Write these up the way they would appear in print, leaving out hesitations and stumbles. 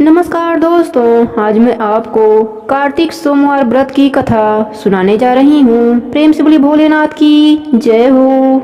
नमस्कार दोस्तों, आज मैं आपको कार्तिक सोमवार व्रत की कथा सुनाने जा रही हूँ। प्रेम से बोली भोलेनाथ की जय हो।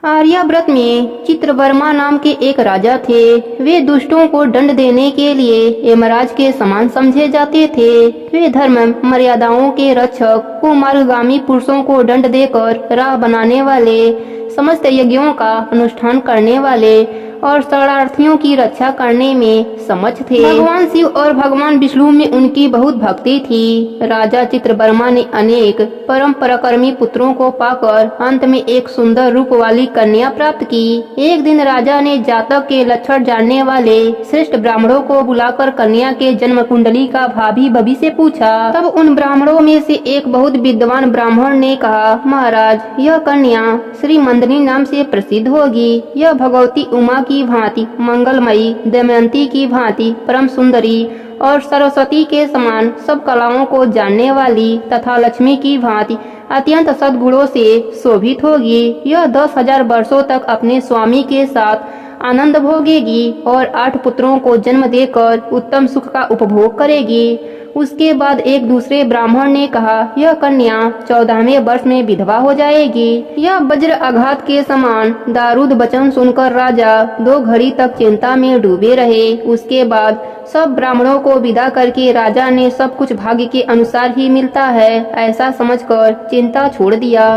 आर्याव्रत में चित्रवर्मा नाम के एक राजा थे। वे दुष्टों को दंड देने के लिए यमराज के समान समझे जाते थे। वे धर्म मर्यादाओं के रक्षक, कुमार्गामी पुरुषों को दंड देकर राह बनाने वाले, समस्त यज्ञों का अनुष्ठान करने वाले और शरणार्थियों की रक्षा करने में समर्थ थे। भगवान शिव और भगवान विष्णु में उनकी बहुत भक्ति थी। राजा चित्रवर्मा ने अनेक परम पराक्रमी पुत्रों को पाकर अंत में एक सुंदर रूप वाली कन्या प्राप्त की। एक दिन राजा ने जातक के लक्षण जानने वाले श्रेष्ठ ब्राह्मणों को बुलाकर कन्या के जन्म कुंडली का भाभी भवी से पूछा। तब उन ब्राह्मणों में से एक बहुत विद्वान ब्राह्मण ने कहा, महाराज, यह कन्या श्री मंदनी नाम से प्रसिद्ध होगी। यह भगवती उमा की भांति मंगलमयी, दमयंती की भांति परम सुंदरी और सरस्वती के समान सब कलाओं को जानने वाली तथा लक्ष्मी की भांति अत्यंत सद्गुणों से शोभित होगी। यह 10,000 वर्षों तक अपने स्वामी के साथ आनंद भोगेगी और 8 पुत्रों को जन्म देकर उत्तम सुख का उपभोग करेगी। उसके बाद एक दूसरे ब्राह्मण ने कहा, यह कन्या 14वें वर्ष में विधवा हो जाएगी। यह वज्र आघात के समान दारूद वचन सुनकर राजा 2 घड़ी तक चिंता में डूबे रहे। उसके बाद सब ब्राह्मणों को विदा करके राजा ने सब कुछ भाग्य के अनुसार ही मिलता है ऐसा समझकर चिंता छोड़ दिया।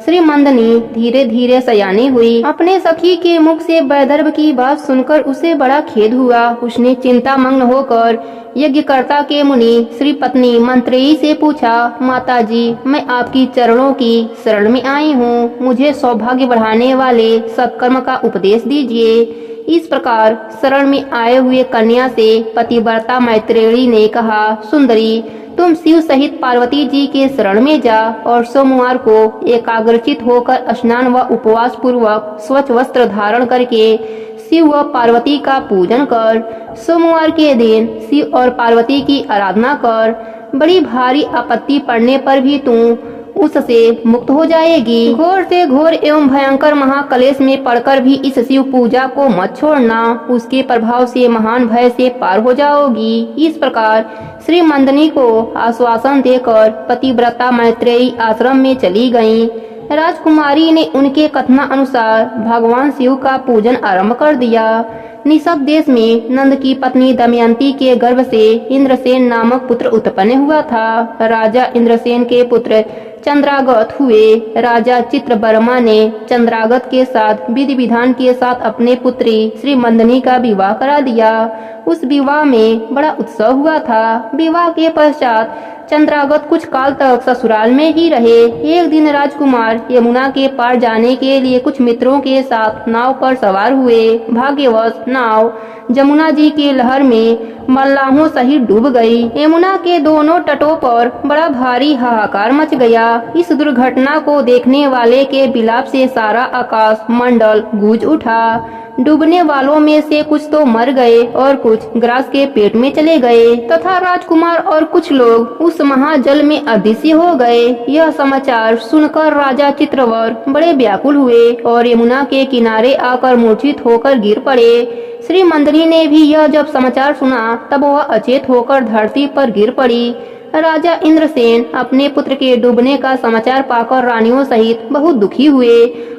श्री मंदनी धीरे धीरे सयानी हुई। अपने सखी के मुख से वैदर्भ की बात सुनकर उसे बड़ा खेद हुआ। उसने चिंता मग्न होकर यज्ञकर्ता के मुनि श्री पत्नी मंत्रेयी से पूछा, माता जी, मैं आपकी चरणों की शरण में आई हूँ। मुझे सौभाग्य बढ़ाने वाले सत्कर्म का उपदेश दीजिए। इस प्रकार शरण में आए हुए कन्या से पतिव्रता मैत्रेयी ने कहा, सुंदरी, तुम शिव सहित पार्वती जी के शरण में जा और सोमवार को एकाग्रचित होकर स्नान व उपवास पूर्वक स्वच्छ वस्त्र धारण करके शिव व पार्वती का पूजन कर। सोमवार के दिन शिव और पार्वती की आराधना कर। बड़ी भारी आपत्ति पड़ने पर भी तू उससे मुक्त हो जाएगी। घोर से घोर एवं भयंकर महाक्लेश में पड़कर भी इस शिव पूजा को मत छोड़ना। उसके प्रभाव से महान भय से पार हो जाओगी। इस प्रकार श्री मंदनी को आश्वासन देकर पतिव्रता मैत्रेयी आश्रम में चली गयी। राजकुमारी ने उनके कथना अनुसार भगवान शिव का पूजन आरंभ कर दिया। निषद देश में नंद की पत्नी दमयंती के गर्भ से इंद्रसेन नामक पुत्र उत्पन्न हुआ था। राजा इंद्रसेन के पुत्र चंद्रागत हुए। राजा चित्रवर्मा ने चंद्रागत के साथ विधि विधान के साथ अपने पुत्री श्री मंदनी का विवाह करा दिया। उस विवाह में बड़ा उत्सव हुआ था। विवाह के पश्चात चंद्रागत कुछ काल तक ससुराल में ही रहे। एक दिन राजकुमार यमुना के पार जाने के लिए कुछ मित्रों के साथ नाव पर सवार हुए। भाग्यवश नाव जमुना जी की लहर में मल्लाहों सहित डूब गई। यमुना के दोनों तटों पर बड़ा भारी हाहाकार मच गया। इस दुर्घटना को देखने वाले के विलाप से सारा आकाश मंडल गूंज उठा। डूबने वालों में से कुछ तो मर गए और कुछ ग्रास के पेट में चले गए तथा राजकुमार और कुछ लोग उस महाजल में अदृश्य हो गए। यह समाचार सुनकर राजा चित्रवर बड़े व्याकुल हुए और यमुना के किनारे आकर मूर्छित होकर गिर पड़े। श्री मंदनी ने भी यह जब समाचार सुना तब वह अचेत होकर धरती पर गिर पड़ी। राजा इंद्रसेन अपने पुत्र के डूबने का समाचार पाकर रानियों सहित बहुत दुखी हुए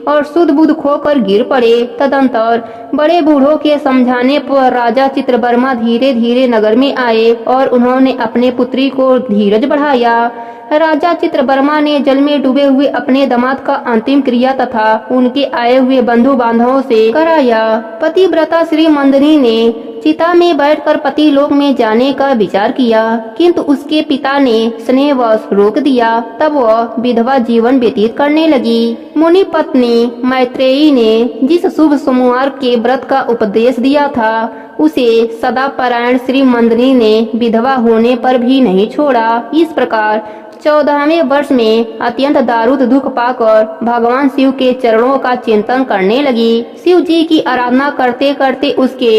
और सुध बुध खोकर गिर पड़े। तदंतर बड़े बूढ़ों के समझाने पर राजा चित्रवर्मा धीरे धीरे नगर में आए और उन्होंने अपने पुत्री को धीरज बढ़ाया। राजा चित्रवर्मा ने जल में डूबे हुए अपने दामाद का अंतिम क्रिया तथा उनके आए हुए बंधु बांधवों से कराया। पतिव्रता श्री मंदनी ने चिता में बैठकर पति लोक में जाने का विचार किया, किंतु उसके पिता ने स्नेहवश रोक दिया। तब वह विधवा जीवन व्यतीत करने लगी। मुनि पत्नी मैत्रेयी ने जिस शुभ सोमवार के व्रत का उपदेश दिया था उसे सदा परायण श्री मंदनी ने विधवा होने पर भी नहीं छोड़ा। इस प्रकार 14वें वर्ष में अत्यंत दारुद दुख पाकर भगवान शिव के चरणों का चिंतन करने लगी। शिव जी की आराधना करते करते उसके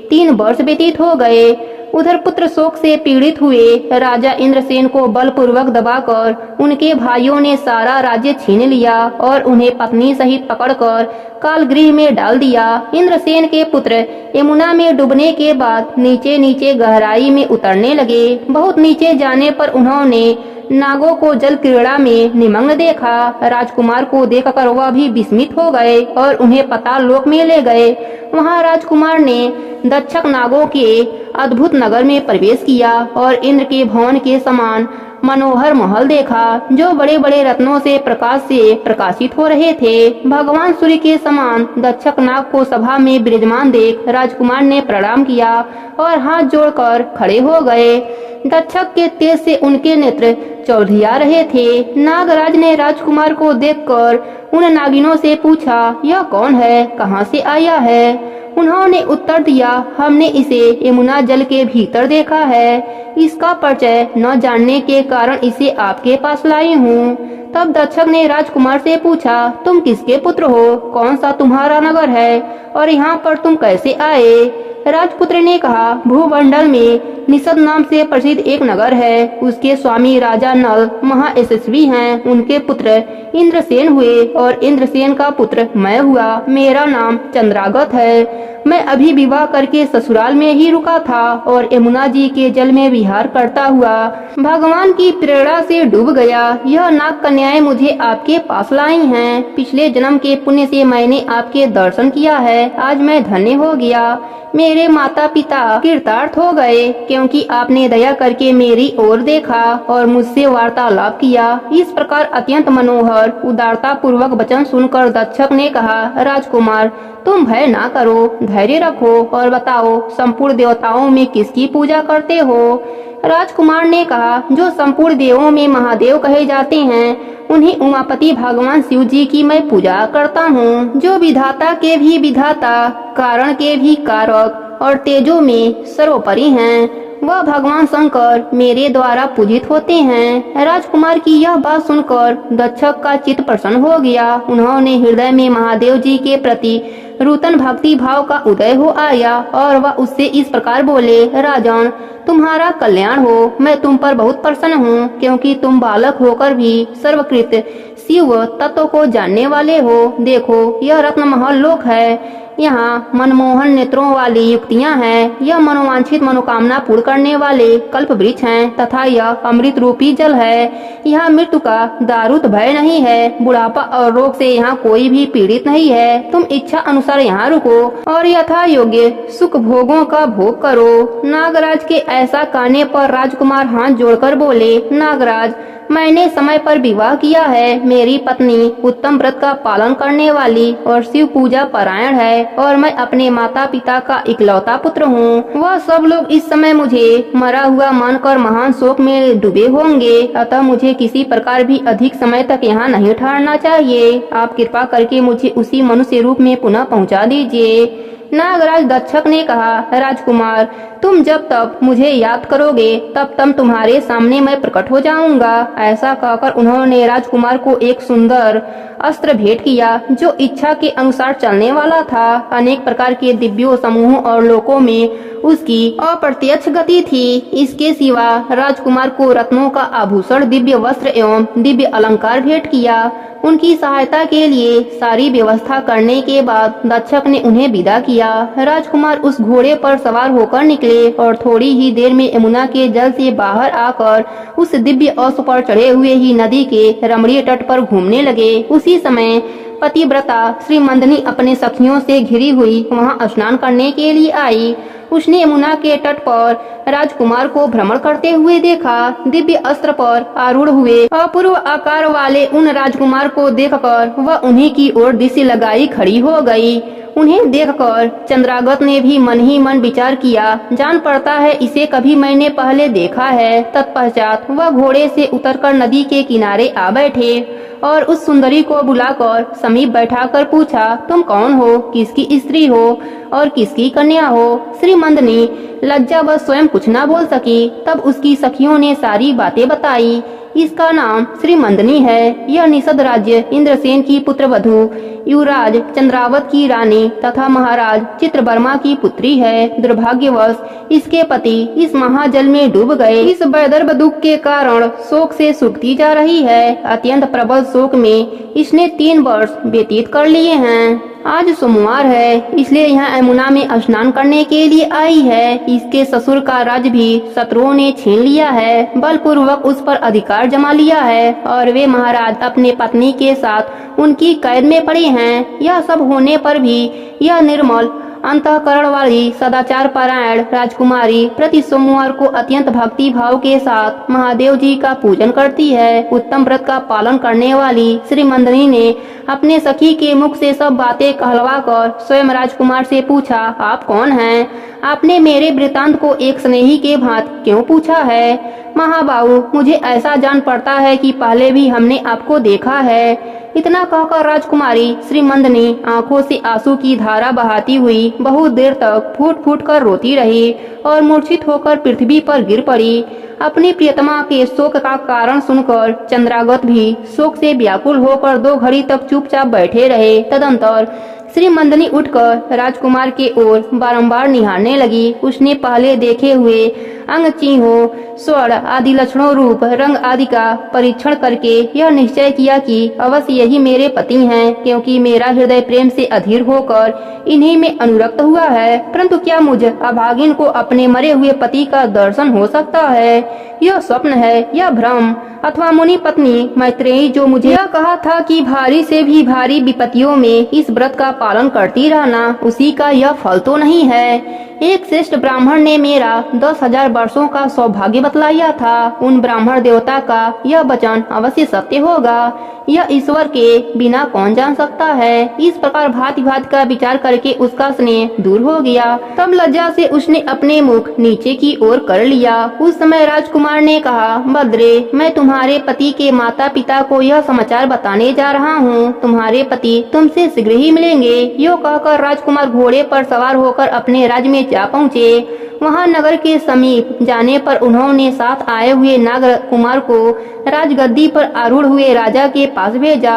3 वर्ष व्यतीत हो गए। उधर पुत्र शोक से पीड़ित हुए राजा इंद्रसेन को बलपूर्वक दबाकर उनके भाइयों ने सारा राज्य छीन लिया और उन्हें पत्नी सहित पकड़कर कालगृह में डाल दिया। इंद्रसेन के पुत्र यमुना में डूबने के बाद नीचे नीचे गहराई में उतरने लगे। बहुत नीचे जाने पर उन्होंने नागों को जल क्रीड़ा में निमग्न देखा। राजकुमार को देखकर वह भी विस्मित हो गए और उन्हें पाताल लोक में ले गए। वहां राजकुमार ने दक्षक नागों के अद्भुत नगर में प्रवेश किया और इंद्र के भवन के समान मनोहर महल देखा जो बड़े बड़े रत्नों से प्रकाशित हो रहे थे। भगवान सूर्य के समान दक्षक नाग को सभा में विराजमान देख राजकुमार ने प्रणाम किया और हाथ जोड़कर खड़े हो गए। दक्षक के तेज से उनके नेत्र चौधिया रहे थे। नागराज ने राजकुमार को देखकर उन नागिनों से पूछा, यह कौन है, कहाँ से आया है? उन्होंने उत्तर दिया, हमने इसे यमुना जल के भीतर देखा है। इसका परिचय न जानने के कारण इसे आपके पास लाई हूँ। तब दक्षक ने राजकुमार से पूछा, तुम किसके पुत्र हो? कौन सा तुम्हारा नगर है और यहाँ पर तुम कैसे आए? राजपुत्र ने कहा, भूमंडल में निषद नाम से प्रसिद्ध एक नगर है। उसके स्वामी राजा नल महायशस्वी हैं। उनके पुत्र इंद्रसेन हुए और इंद्रसेन का पुत्र मैं हुआ। मेरा नाम चंद्रागत है। मैं अभी विवाह करके ससुराल में ही रुका था और यमुना जी के जल में विहार करता हुआ भगवान की प्रेरणा से डूब गया। यह नाग कन्याएं मुझे आपके पास लाई हैं। पिछले जन्म के पुण्य से मैंने आपके दर्शन किया है। आज मैं धन्य हो गया। मेरे माता पिता कृतार्थ हो गए क्योंकि आपने दया करके मेरी ओर देखा और मुझसे वार्तालाप किया। इस प्रकार अत्यंत मनोहर उदारता पूर्वक वचन सुनकर दक्षक ने कहा, राजकुमार तुम भय ना करो, धैर्य रखो और बताओ संपूर्ण देवताओं में किसकी पूजा करते हो? राजकुमार ने कहा, जो संपूर्ण देवों में महादेव कहे जाते हैं उन्हीं उमापति भगवान शिव जी की मैं पूजा करता हूँ, जो विधाता के भी विधाता, कारण के भी कारक और तेजो में सर्वोपरि हैं। वह भगवान शंकर मेरे द्वारा पूजित होते हैं। राजकुमार की यह बात सुनकर दक्षक का चित्त प्रसन्न हो गया। उन्होंने हृदय में महादेव जी के प्रति नूतन भक्ति भाव का उदय हो आया और वह उससे इस प्रकार बोले, राजन तुम्हारा कल्याण हो। मैं तुम पर बहुत प्रसन्न हूँ क्योंकि तुम बालक होकर भी सर्वकृत शिव तत्व को जानने वाले हो। देखो यह रत्न महल लोक है। यहाँ मनमोहन नेत्रों वाली युक्तियाँ हैं। यह मनोवांछित मनोकामना पूर्ण करने वाले कल्प वृक्ष हैं तथा यह अमृत रूपी जल है। यहाँ मृत्यु का दारुद भय नहीं है। बुढ़ापा और रोग से यहाँ कोई भी पीड़ित नहीं है। तुम इच्छा अनुसार यहाँ रुको और यथा योग्य सुख भोगों का भोग करो। नागराज के ऐसा कहने पर राजकुमार हाथ जोड़कर बोले, नागराज मैंने समय पर विवाह किया है। मेरी पत्नी उत्तम व्रत का पालन करने वाली और शिव पूजा परायण है और मैं अपने माता पिता का इकलौता पुत्र हूँ। वह सब लोग इस समय मुझे मरा हुआ मानकर महान शोक में डूबे होंगे, अतः मुझे किसी प्रकार भी अधिक समय तक यहाँ नहीं ठहरना चाहिए। आप कृपा करके मुझे उसी मनुष्य रूप में पुनः पहुँचा दीजिए। नागराज दक्षक ने कहा, राजकुमार तुम जब तक मुझे याद करोगे तब तक तुम्हारे सामने मैं प्रकट हो जाऊंगा। ऐसा कहकर उन्होंने राजकुमार को एक सुंदर अस्त्र भेंट किया जो इच्छा के अनुसार चलने वाला था। अनेक प्रकार के दिव्यों समूहों और लोकों में उसकी अप्रत्यक्ष गति थी। इसके सिवा राजकुमार को रत्नों का आभूषण, दिव्य वस्त्र एवं दिव्य अलंकार भेंट किया। उनकी सहायता के लिए सारी व्यवस्था करने के बाद दक्षक ने उन्हें विदा किया। राजकुमार उस घोड़े पर सवार होकर निकले और थोड़ी ही देर में यमुना के जल से बाहर आकर उस दिव्य अश्व पर चढ़े हुए ही नदी के रमणीय तट पर घूमने लगे। उसी समय पतिव्रता श्री मंदनी अपने सखियों से घिरी हुई वहां स्नान करने के लिए आई। उसने यमुना के तट पर राजकुमार को भ्रमण करते हुए देखा। दिव्य अस्त्र पर आरूढ़ हुए अपूर्व आकार वाले उन राजकुमार को देखकर वह उन्हीं की ओर दृष्टि लगाई खड़ी हो गई। उन्हें देखकर चंद्रागत ने भी मन ही मन विचार किया, जान पड़ता है इसे कभी मैंने पहले देखा है। तत्पश्चात वह घोड़े से उतरकर नदी के किनारे आ बैठे और उस सुंदरी को बुलाकर समीप बैठाकर पूछा, तुम कौन हो, किसकी स्त्री हो और किसकी कन्या हो? श्री मंदनी लज्जा व स्वयं कुछ न बोल सकी। तब उसकी सखियों ने सारी बातें बताई। इसका नाम श्री मंदनी है। यह निषद राज्य इंद्रसेन की पुत्रवधू युवराज चंद्रावत की रानी तथा महाराज चित्रवर्मा की पुत्री है। दुर्भाग्यवश इसके पति इस महाजल में डूब गए। इस वैदर्भ दुख के कारण शोक से सूखती जा रही है। अत्यंत प्रबल शोक में इसने 3 वर्ष व्यतीत कर लिए हैं। आज सोमवार है, इसलिए यहाँ यमुना में स्नान करने के लिए आई है। इसके ससुर का राज भी शत्रुओं ने छीन लिया है, बलपूर्वक उस पर अधिकार जमा लिया है और वे महाराज अपने पत्नी के साथ उनकी कैद में पड़े हैं। यह सब होने पर भी यह निर्मल अंतःकरण वाली सदाचार परायण राजकुमारी प्रति सोमवार को अत्यंत भक्ति भाव के साथ महादेव जी का पूजन करती है। उत्तम व्रत का पालन करने वाली श्री मंदनी ने अपने सखी के मुख से सब बातें कहलवा कर स्वयं राजकुमार से पूछा, आप कौन हैं? आपने मेरे वृतांत को एक स्नेही के भांति क्यों पूछा है? महाबाहु, मुझे ऐसा जान पड़ता है कि पहले भी हमने आपको देखा है। इतना कहकर राजकुमारी श्री मंदनी आंखों से आंसू की धारा बहाती हुई बहुत देर तक फूट फूट कर रोती रही और मूर्छित होकर पृथ्वी पर गिर पड़ी। अपनी प्रियतमा के शोक का कारण सुनकर चंद्रागत भी शोक से व्याकुल होकर 2 घड़ी तक चुपचाप बैठे रहे। तदंतर श्री मंदनी उठकर राजकुमार के ओर बारंबार निहारने लगी। उसने पहले देखे हुए अंग, चिन्हों, स्वर आदि लक्षणों, रूप, रंग आदि का परीक्षण करके यह निश्चय किया कि अवश्य यही मेरे पति हैं, क्योंकि मेरा हृदय प्रेम से अधीर होकर इन्हीं में अनुरक्त हुआ है। परंतु क्या मुझ अभागिन को अपने मरे हुए पति का दर्शन हो सकता है? यह स्वप्न है या भ्रम? अथवा मुनि पत्नी मैत्रेयी जो मुझे यह कहा था कि भारी से भी भारी विपत्तियों में इस व्रत का पालन करती रहना, उसी का यह फल तो नहीं है? एक श्रेष्ठ ब्राह्मण ने मेरा 10,000 वर्षों का सौभाग्य बतलाया था। उन ब्राह्मण देवता का यह वचन अवश्य सत्य होगा। यह ईश्वर के बिना कौन जान सकता है? इस प्रकार भांति भांति का विचार करके उसका स्नेह दूर हो गया। तब लज्जा से उसने अपने मुख नीचे की ओर कर लिया। उस समय राजकुमार ने कहा, भद्रे, मैं तुम्हारे पति के माता पिता को यह समाचार बताने जा रहा हूँ। तुम्हारे पति तुमसे शीघ्र ही मिलेंगे। यो कहकर राजकुमार घोड़े पर सवार होकर अपने राज्य में जा पहुँचे। वहां नगर के समीप जाने पर उन्होंने साथ आए हुए नाग कुमार को राजगद्दी पर आरूढ़ हुए राजा के पास भेजा।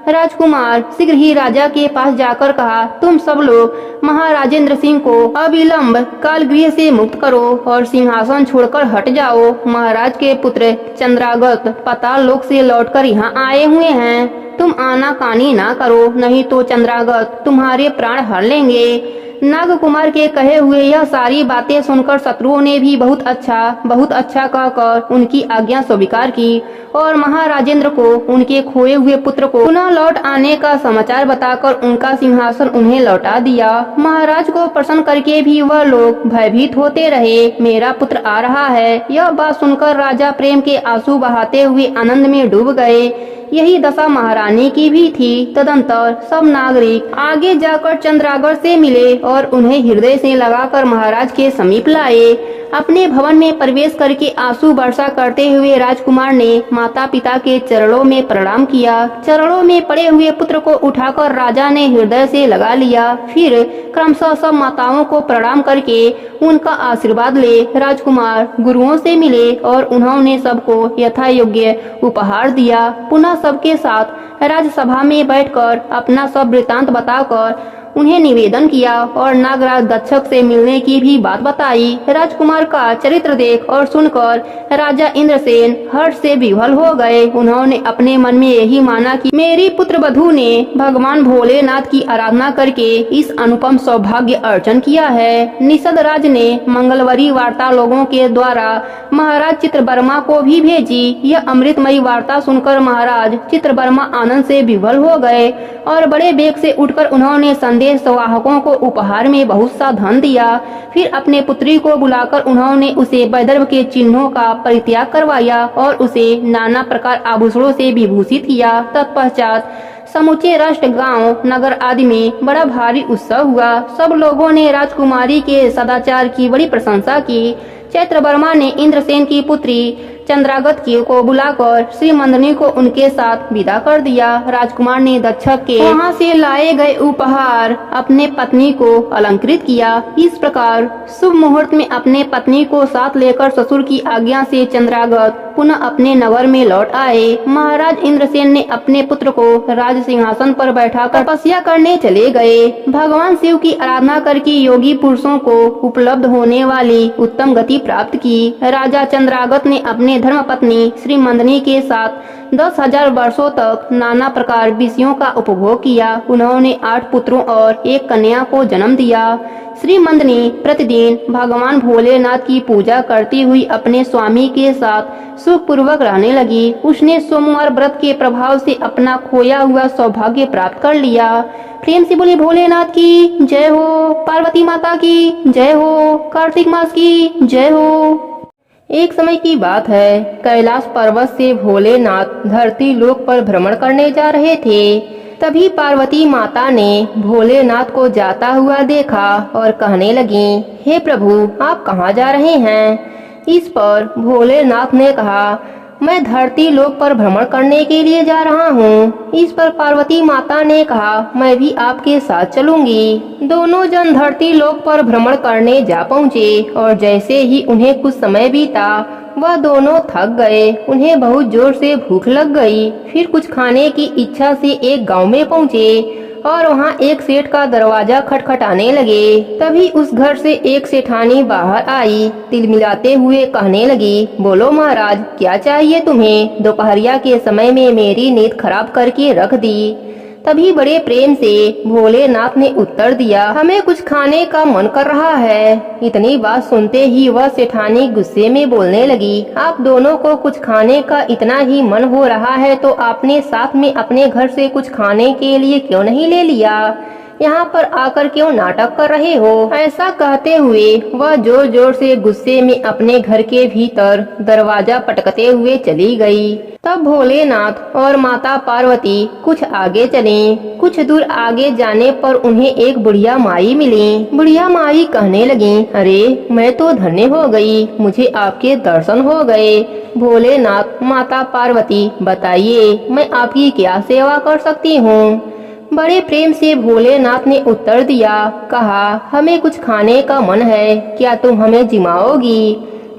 राजकुमार शीघ्र ही राजा के पास जाकर कहा, तुम सब लोग महाराजेंद्र सिंह को अविलंब कालगृह से मुक्त करो और सिंहासन छोड़कर हट जाओ। महाराज के पुत्र चंद्रागत पाताल लोक से लौटकर यहाँ आए हुए हैं। तुम आनाकानी ना करो, नहीं तो चंद्रागत तुम्हारे प्राण हर लेंगे। नाग कुमार के कहे हुए यह सारी बातें सुनकर शत्रुओं ने भी बहुत अच्छा कहकर उनकी आज्ञा स्वीकार की और महाराजेंद्र को उनके खोए हुए पुत्र को पुनः लौट आने का समाचार बताकर उनका सिंहासन उन्हें लौटा दिया। महाराज को प्रसन्न करके भी वह लोग भयभीत होते रहे। मेरा पुत्र आ रहा है, यह बात सुनकर राजा प्रेम के आंसू बहाते हुए आनंद में डूब गए। यही दशा महारानी की भी थी। तदंतर सब नागरिक आगे जाकर चंद्रागढ़ से मिले और उन्हें हृदय से लगाकर महाराज के समीप लाए। अपने भवन में प्रवेश करके आंसू वर्षा करते हुए राजकुमार ने माता पिता के चरणों में प्रणाम किया। चरणों में पड़े हुए पुत्र को उठाकर राजा ने हृदय से लगा लिया। फिर क्रमशः सब माताओं को प्रणाम करके उनका आशीर्वाद ले राजकुमार गुरुओं से मिले और उन्होंने सबको यथा योग्य उपहार दिया। पुनः सबके साथ राजसभा में बैठकर अपना सब वृतांत बताकर उन्हें निवेदन किया और नागराज दक्षक से मिलने की भी बात बताई। राजकुमार का चरित्र देख और सुनकर राजा इंद्रसेन हर्ष से विह्वल हो गए। उन्होंने अपने मन में यही माना कि मेरी पुत्र वधू ने भगवान भोलेनाथ की आराधना करके इस अनुपम सौभाग्य अर्जन किया है। निषद राज ने मंगलवरी वार्ता लोगों के द्वारा महाराज चित्रवर्मा को भी भेजी। यह अमृतमयी वार्ता सुनकर महाराज चित्रवर्मा आनंद से विह्वल हो गए और बड़े वेग से उठकर उन्होंने संदेश वाहकों को उपहार में बहुत सा धन दिया। फिर अपने पुत्री को बुलाकर उन्होंने उसे वैदर्भ के चिन्हों का परित्याग करवाया और उसे नाना प्रकार आभूषणों से विभूषित किया। तत्पश्चात समूचे राष्ट्र, गांव, नगर आदि में बड़ा भारी उत्सव हुआ। सब लोगों ने राजकुमारी के सदाचार की बड़ी प्रशंसा की। चैत्रवर्मा ने इंद्रसेन की पुत्री चंद्रागत को बुलाकर श्री मंदिनी को उनके साथ विदा कर दिया। राजकुमार ने दक्षक के वहाँ से लाए गए उपहार अपने पत्नी को अलंकृत किया। इस प्रकार शुभ मुहूर्त में अपने पत्नी को साथ लेकर ससुर की आज्ञा से चंद्रागत पुनः अपने नगर में लौट आए। महाराज इंद्रसेन ने अपने पुत्र को राज सिंहासन पर बैठाकर तपस्या करने चले गए। भगवान शिव की आराधना करके योगी पुरुषों को उपलब्ध होने वाली उत्तम गति प्राप्त की। राजा चंद्रागत ने अपने धर्मपत्नी श्री मंदिनी के साथ 10,000 वर्षों तक नाना प्रकार विषयों का उपभोग किया। उन्होंने 8 पुत्रों और 1 कन्या को जन्म दिया। श्री मंदिनी प्रतिदिन भगवान भोलेनाथ की पूजा करती हुई अपने स्वामी के साथ सुख पूर्वक रहने लगी। उसने सोमवार व्रत के प्रभाव से अपना खोया हुआ सौभाग्य प्राप्त कर लिया। प्रेम से बोले भोलेनाथ की जय हो, पार्वती माता की जय हो, कार्तिक मास की जय हो। एक समय की बात है, कैलाश पर्वत से भोलेनाथ धरती लोक पर भ्रमण करने जा रहे थे। तभी पार्वती माता ने भोलेनाथ को जाता हुआ देखा और कहने लगी, हे प्रभु, आप कहाँ जा रहे हैं? इस पर भोलेनाथ ने कहा, मैं धरती लोक पर भ्रमण करने के लिए जा रहा हूँ। इस पर पार्वती माता ने कहा, मैं भी आपके साथ चलूंगी। दोनों जन धरती लोक पर भ्रमण करने जा पहुँचे और जैसे ही उन्हें कुछ समय बीता वह दोनों थक गए। उन्हें बहुत जोर से भूख लग गई। फिर कुछ खाने की इच्छा से एक गांव में पहुँचे और वहाँ एक सेठ का दरवाजा खटखटाने लगे। तभी उस घर से एक सेठानी बाहर आई। तिलमिलाते हुए कहने लगी, बोलो महाराज, क्या चाहिए तुम्हें? दोपहरिया के समय में मेरी नींद खराब करके रख दी। तभी बड़े प्रेम से भोलेनाथ ने उत्तर दिया, हमें कुछ खाने का मन कर रहा है। इतनी बात सुनते ही वह सेठानी गुस्से में बोलने लगी, आप दोनों को कुछ खाने का इतना ही मन हो रहा है तो आपने साथ में अपने घर से कुछ खाने के लिए क्यों नहीं ले लिया? यहाँ पर आकर क्यों नाटक कर रहे हो? ऐसा कहते हुए वह जोर जोर से गुस्से में अपने घर के भीतर दरवाजा पटकते हुए चली गई। तब भोलेनाथ और माता पार्वती कुछ आगे चले। कुछ दूर आगे जाने पर उन्हें एक बुढ़िया माई मिली। बुढ़िया माई कहने लगी, अरे मैं तो धन्य हो गई, मुझे आपके दर्शन हो गए। भोलेनाथ, माता पार्वती, बताइए मैं आपकी क्या सेवा कर सकती हूँ? बड़े प्रेम से भोलेनाथ ने उत्तर दिया, कहा, हमें कुछ खाने का मन है, क्या तुम हमें जिमाओगी?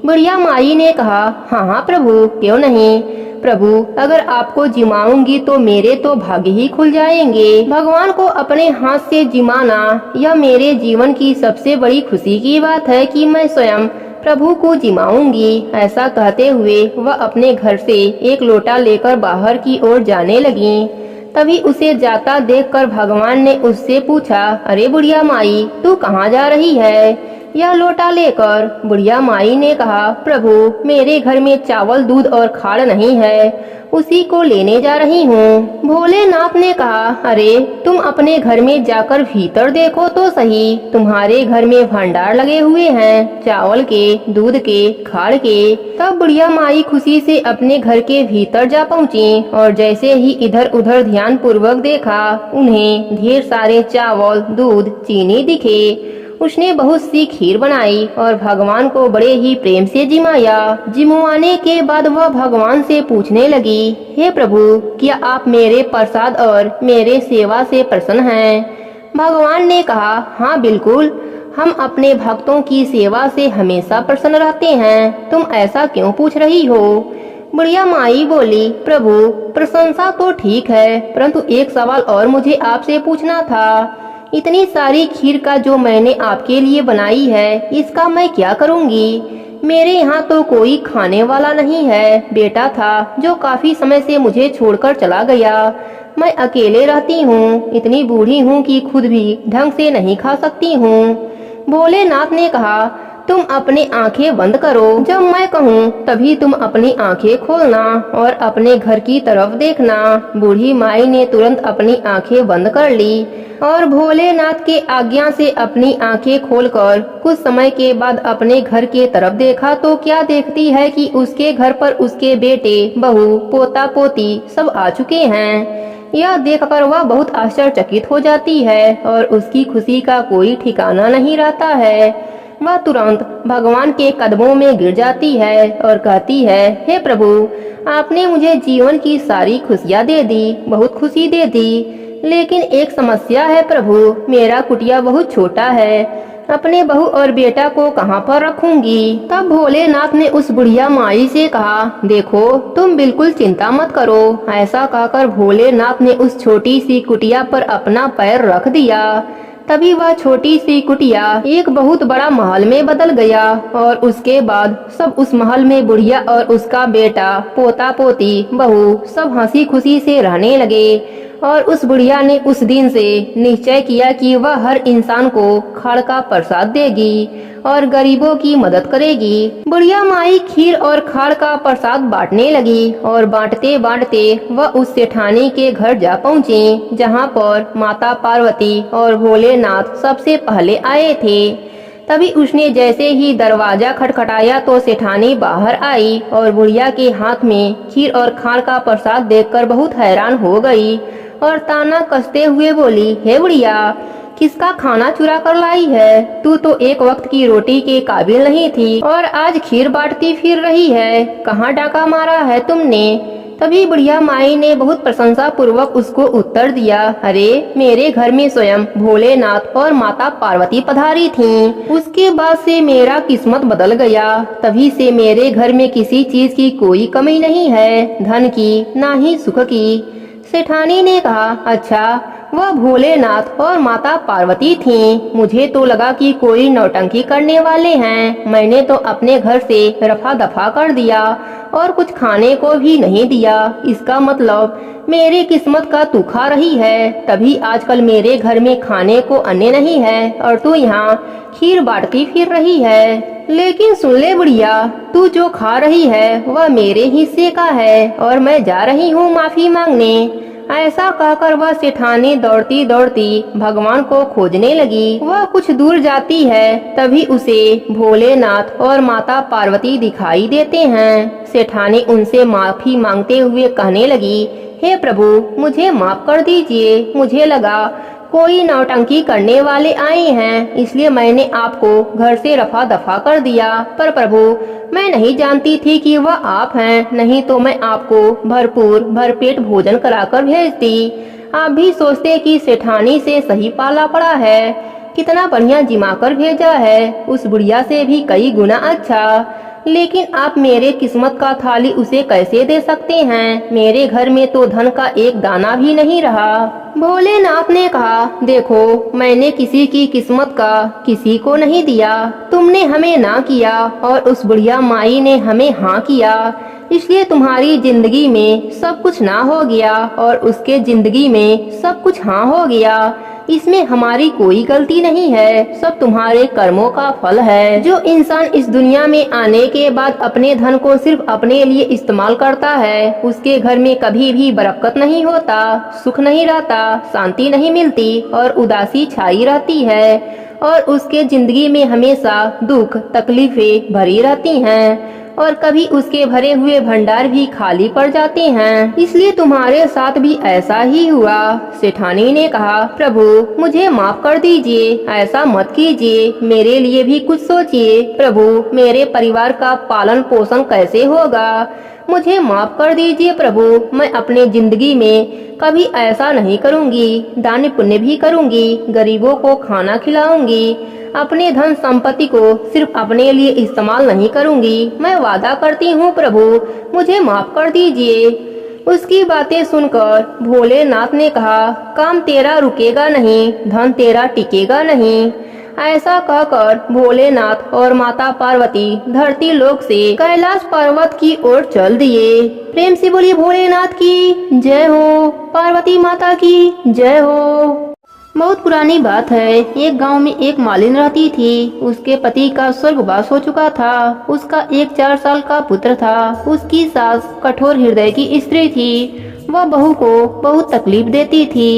बुढ़िया माई ने कहा, हाँ हाँ प्रभु, क्यों नहीं। प्रभु, अगर आपको जिमाऊंगी तो मेरे तो भाग्य ही खुल जाएंगे। भगवान को अपने हाथ से जिमाना यह मेरे जीवन की सबसे बड़ी खुशी की बात है कि मैं स्वयं प्रभु को जिमाऊंगी। ऐसा कहते हुए वह अपने घर से एक लोटा लेकर बाहर की ओर जाने लगी। तभी उसे जाता देखकर भगवान ने उससे पूछा, अरे बुढ़िया माई, तू कहाँ जा रही है यह लोटा लेकर? बुढ़िया माई ने कहा, प्रभु, मेरे घर में चावल, दूध और खाड़ नहीं है, उसी को लेने जा रही हूँ। भोलेनाथ ने कहा, अरे तुम अपने घर में जाकर भीतर देखो तो सही, तुम्हारे घर में भंडार लगे हुए हैं, चावल के, दूध के, खाड़ के। तब बुढ़िया माई खुशी से अपने घर के भीतर जा पहुँची और जैसे ही इधर उधर ध्यान पूर्वक देखा, उन्हें ढेर सारे चावल, दूध, चीनी दिखे। उसने बहुत सी खीर बनाई और भगवान को बड़े ही प्रेम से जिमाया। जिमवाने के बाद वह भगवान से पूछने लगी, हे प्रभु, क्या आप मेरे प्रसाद और मेरे सेवा से प्रसन्न हैं? भगवान ने कहा, हाँ बिल्कुल, हम अपने भक्तों की सेवा से हमेशा प्रसन्न रहते हैं। तुम ऐसा क्यों पूछ रही हो? बुढ़िया माई बोली, प्रभु, प्रशंसा तो ठीक है, परंतु एक सवाल और मुझे आपसे पूछना था। इतनी सारी खीर का जो मैंने आपके लिए बनाई है, इसका मैं क्या करूंगी? मेरे यहाँ तो कोई खाने वाला नहीं है। बेटा था जो काफी समय से मुझे छोड़कर चला गया। मैं अकेले रहती हूँ, इतनी बूढ़ी हूँ कि खुद भी ढंग से नहीं खा सकती हूँ। भोलेनाथ ने कहा, तुम अपनी आंखें बंद करो, जब मैं कहूँ तभी तुम अपनी आंखें खोलना और अपने घर की तरफ देखना। बूढ़ी माई ने तुरंत अपनी आंखें बंद कर ली और भोलेनाथ के आज्ञा से अपनी आंखें खोलकर कुछ समय के बाद अपने घर के तरफ देखा तो क्या देखती है कि उसके घर पर उसके बेटे, बहू, पोता पोती सब आ चुके हैं। यह देखकर वह बहुत आश्चर्यचकित हो जाती है और उसकी खुशी का कोई ठिकाना नहीं रहता है। वह तुरंत भगवान के कदमों में गिर जाती है और कहती है, हे प्रभु, आपने मुझे जीवन की सारी खुशियाँ दे दी, बहुत खुशी दे दी, लेकिन एक समस्या है प्रभु, मेरा कुटिया बहुत छोटा है, अपने बहू और बेटा को कहाँ पर रखूंगी। तब भोलेनाथ ने उस बुढ़िया माई से कहा, देखो तुम बिल्कुल चिंता मत करो। ऐसा कहकर भोलेनाथ ने उस छोटी सी कुटिया पर अपना पैर रख दिया। तभी वह छोटी सी कुटिया एक बहुत बड़ा महल में बदल गया और उसके बाद सब उस महल में बुढ़िया और उसका बेटा, पोता पोती, बहू सब हंसी खुशी से रहने लगे। और उस बुढ़िया ने उस दिन से निश्चय किया कि वह हर इंसान को खड़ का प्रसाद देगी और गरीबों की मदद करेगी। बुढ़िया माई खीर और खाड़ का प्रसाद बांटने लगी और बांटते बांटते वह उस सेठानी के घर जा पहुँची, जहाँ पर माता पार्वती और भोलेनाथ सबसे पहले आए थे। तभी उसने जैसे ही दरवाजा खटखटाया तो सेठानी बाहर आई और बुढ़िया के हाथ में खीर और खाड़ का प्रसाद देखकर बहुत हैरान हो गई और ताना कसते हुए बोली, हे बुढ़िया, किसका खाना चुरा कर लाई है? तू तो एक वक्त की रोटी के काबिल नहीं थी और आज खीर बांटती फिर रही है, कहाँ डाका मारा है तुमने? तभी बुढ़िया माई ने बहुत प्रशंसा पूर्वक उसको उत्तर दिया, अरे मेरे घर में स्वयं भोलेनाथ और माता पार्वती पधारी थीं। उसके बाद से मेरा किस्मत बदल गया। तभी से मेरे घर में किसी चीज की कोई कमी नहीं है, धन की ना ही सुख की। सेठानी ने कहा, अच्छा, वह भोलेनाथ और माता पार्वती थीं। मुझे तो लगा कि कोई नौटंकी करने वाले हैं। मैंने तो अपने घर से रफा दफा कर दिया और कुछ खाने को भी नहीं दिया। इसका मतलब मेरी किस्मत का तू खा रही है, तभी आजकल मेरे घर में खाने को अन्न नहीं है और तू यहाँ खीर बांटती फिर रही है। लेकिन सुन ले बुढ़िया, तू जो खा रही है वह मेरे हिस्से का है और मैं जा रही हूँ माफी मांगने। ऐसा कहकर वह सेठानी दौड़ती दौड़ती भगवान को खोजने लगी। वह कुछ दूर जाती है, तभी उसे भोलेनाथ और माता पार्वती दिखाई देते हैं। सेठानी उनसे माफी मांगते हुए कहने लगी, हे प्रभु, मुझे माफ कर दीजिए। मुझे लगा कोई नौटंकी करने वाले आए हैं, इसलिए मैंने आपको घर से रफा दफा कर दिया। पर प्रभु, मैं नहीं जानती थी कि वह आप हैं, नहीं तो मैं आपको भरपूर भरपेट भोजन कराकर भेजती। आप भी सोचते कि सेठानी से सही पाला पड़ा है, कितना बढ़िया जिमा कर भेजा है, उस बुढ़िया से भी कई गुना अच्छा। लेकिन आप मेरे किस्मत का थाली उसे कैसे दे सकते हैं? मेरे घर में तो धन का एक दाना भी नहीं रहा। भोलेनाथ ने कहा, देखो, मैंने किसी की किस्मत का किसी को नहीं दिया। तुमने हमें ना किया और उस बुढ़िया माई ने हमें हाँ किया, इसलिए तुम्हारी जिंदगी में सब कुछ ना हो गया और उसके जिंदगी में सब कुछ हाँ हो गया। इसमें हमारी कोई गलती नहीं है, सब तुम्हारे कर्मों का फल है। जो इंसान इस दुनिया में आने के बाद अपने धन को सिर्फ अपने लिए इस्तेमाल करता है, उसके घर में कभी भी बरकत नहीं होता, सुख नहीं रहता, शांति नहीं मिलती और उदासी छाई रहती है और उसके जिंदगी में हमेशा दुख तकलीफें भरी रहती हैं और कभी उसके भरे हुए भंडार भी खाली पड़ जाते हैं। इसलिए तुम्हारे साथ भी ऐसा ही हुआ। सेठानी ने कहा, प्रभु, मुझे माफ कर दीजिए, ऐसा मत कीजिए, मेरे लिए भी कुछ सोचिए। प्रभु, मेरे परिवार का पालन पोषण कैसे होगा? मुझे माफ कर दीजिए प्रभु, मैं अपने जिंदगी में कभी ऐसा नहीं करूंगी। दान पुण्य भी करूंगी, गरीबों को खाना खिलाऊंगी, अपने धन संपत्ति को सिर्फ अपने लिए इस्तेमाल नहीं करूंगी। मैं वादा करती हूँ प्रभु, मुझे माफ कर दीजिए। उसकी बातें सुनकर भोलेनाथ ने कहा, काम तेरा रुकेगा नहीं, धन तेरा टिकेगा नहीं। ऐसा कहकर भोलेनाथ और माता पार्वती धरती लोक से कैलाश पर्वत की ओर चल दिए। प्रेम से बोलिए भोलेनाथ की जय हो, पार्वती माता की जय हो। बहुत पुरानी बात है। एक गांव में एक मालिन रहती थी। उसके पति का स्वर्गवास हो चुका था। उसका एक 4 साल का पुत्र था। उसकी सास कठोर हृदय की स्त्री थी। वह बहू को बहुत तकलीफ देती थी।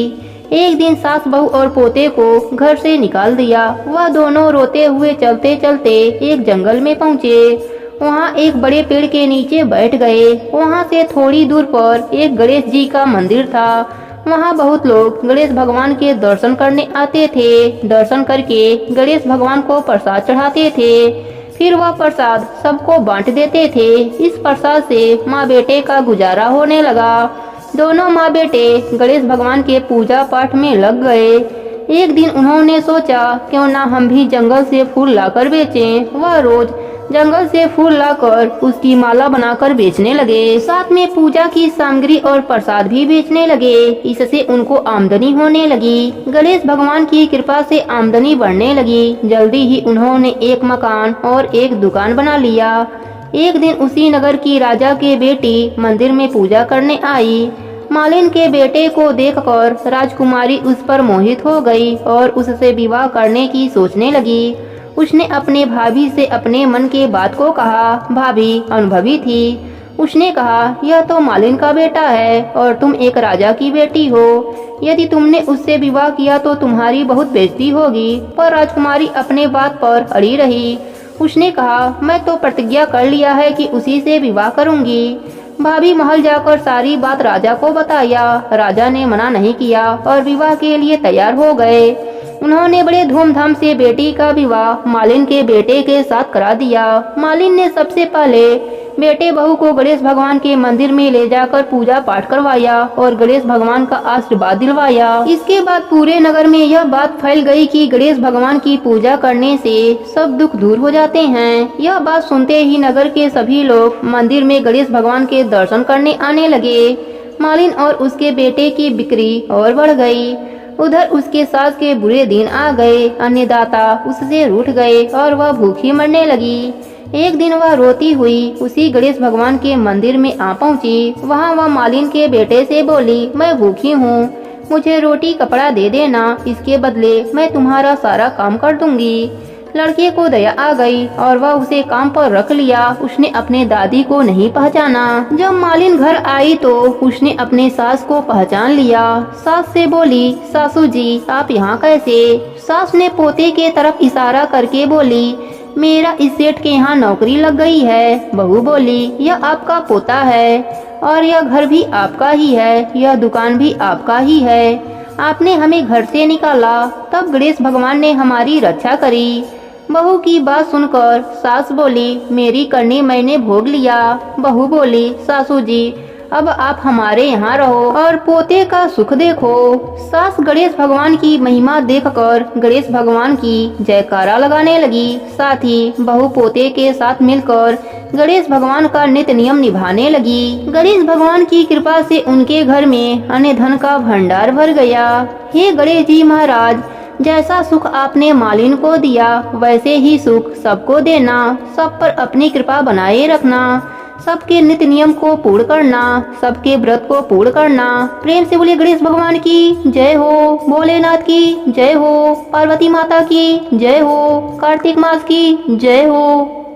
एक दिन सास बहू और पोते को घर से निकाल दिया। वह दोनों रोते हुए चलते चलते एक जंगल में पहुँचे। वहाँ एक बड़े पेड़ के नीचे बैठ गए। वहाँ से थोड़ी दूर पर एक गणेश जी का मंदिर था। वहाँ बहुत लोग गणेश भगवान के दर्शन करने आते थे। दर्शन करके गणेश भगवान को प्रसाद चढ़ाते थे, फिर वह प्रसाद सबको बांट देते थे। इस प्रसाद से माँ बेटे का गुजारा होने लगा। दोनों माँ बेटे गणेश भगवान के पूजा पाठ में लग गए। एक दिन उन्होंने सोचा क्यों ना हम भी जंगल से फूल लाकर बेचें। वह रोज जंगल से फूल लाकर उसकी माला बनाकर बेचने लगे। साथ में पूजा की सामग्री और प्रसाद भी बेचने लगे। इससे उनको आमदनी होने लगी। गणेश भगवान की कृपा से आमदनी बढ़ने लगी। जल्दी ही उन्होंने एक मकान और एक दुकान बना लिया। एक दिन उसी नगर की राजा के बेटी मंदिर में पूजा करने आई। मालिन के बेटे को देखकर राजकुमारी उस पर मोहित हो गई और उससे विवाह करने की सोचने लगी। उसने अपने भाभी से अपने मन के बात को कहा। भाभी अनुभवी थी। उसने कहा, यह तो मालिन का बेटा है और तुम एक राजा की बेटी हो। यदि तुमने उससे विवाह किया तो तुम्हारी बहुत बेइज्जती होगी। पर राजकुमारी अपने बात पर अड़ी रही। उसने कहा, मैं तो प्रतिज्ञा कर लिया है कि उसी से विवाह करूंगी। भाभी महल जाकर सारी बात राजा को बताया। राजा ने मना नहीं किया और विवाह के लिए तैयार हो गए। उन्होंने बड़े धूमधाम से बेटी का विवाह मालिन के बेटे के साथ करा दिया। मालिन ने सबसे पहले बेटे बहू को गणेश भगवान के मंदिर में ले जाकर पूजा पाठ करवाया और गणेश भगवान का आशीर्वाद दिलवाया। इसके बाद पूरे नगर में यह बात फैल गई कि गणेश भगवान की पूजा करने से सब दुख दूर हो जाते हैं। यह बात सुनते ही नगर के सभी लोग मंदिर में गणेश भगवान के दर्शन करने आने लगे। मालिन और उसके बेटे की बिक्री और बढ़ गई। उधर उसके सास के बुरे दिन आ गए। अन्नदाता उससे रूठ गए और वह भूखी मरने लगी। एक दिन वह रोती हुई उसी गणेश भगवान के मंदिर में आ पहुंची। वहां वह मालिन के बेटे से बोली, मैं भूखी हूँ, मुझे रोटी कपड़ा दे देना, इसके बदले मैं तुम्हारा सारा काम कर दूंगी। लड़के को दया आ गई और वह उसे काम पर रख लिया। उसने अपने दादी को नहीं पहचाना। जब मालिन घर आई तो उसने अपने सास को पहचान लिया। सास से बोली, सासू जी आप यहाँ कैसे? सास ने पोते के तरफ इशारा करके बोली, मेरा इस सेठ के यहाँ नौकरी लग गई है। बहू बोली, यह आपका पोता है और यह घर भी आपका ही है, यह दुकान भी आपका ही है। आपने हमें घर से निकाला, तब गणेश भगवान ने हमारी रक्षा करी। बहू की बात सुनकर सास बोली, मेरी करनी मैंने भोग लिया। बहू बोली, सासू जी अब आप हमारे यहाँ रहो और पोते का सुख देखो। सास गणेश भगवान की महिमा देखकर गणेश भगवान की जयकारा लगाने लगी। साथ ही बहू पोते के साथ मिलकर गणेश भगवान का नित्य नियम निभाने लगी। गणेश भगवान की कृपा से उनके घर में अन्न धन का भंडार भर गया। हे गणेश जी महाराज, जैसा सुख आपने मालिन को दिया वैसे ही सुख सबको देना। सब पर अपनी कृपा बनाए रखना। सबके नित्य नियम को पूर्ण करना, सबके व्रत को पूर्ण करना। प्रेम से बोले गणेश भगवान की जय हो, भोलेनाथ की जय हो, पार्वती माता की जय हो, कार्तिक मास की जय हो।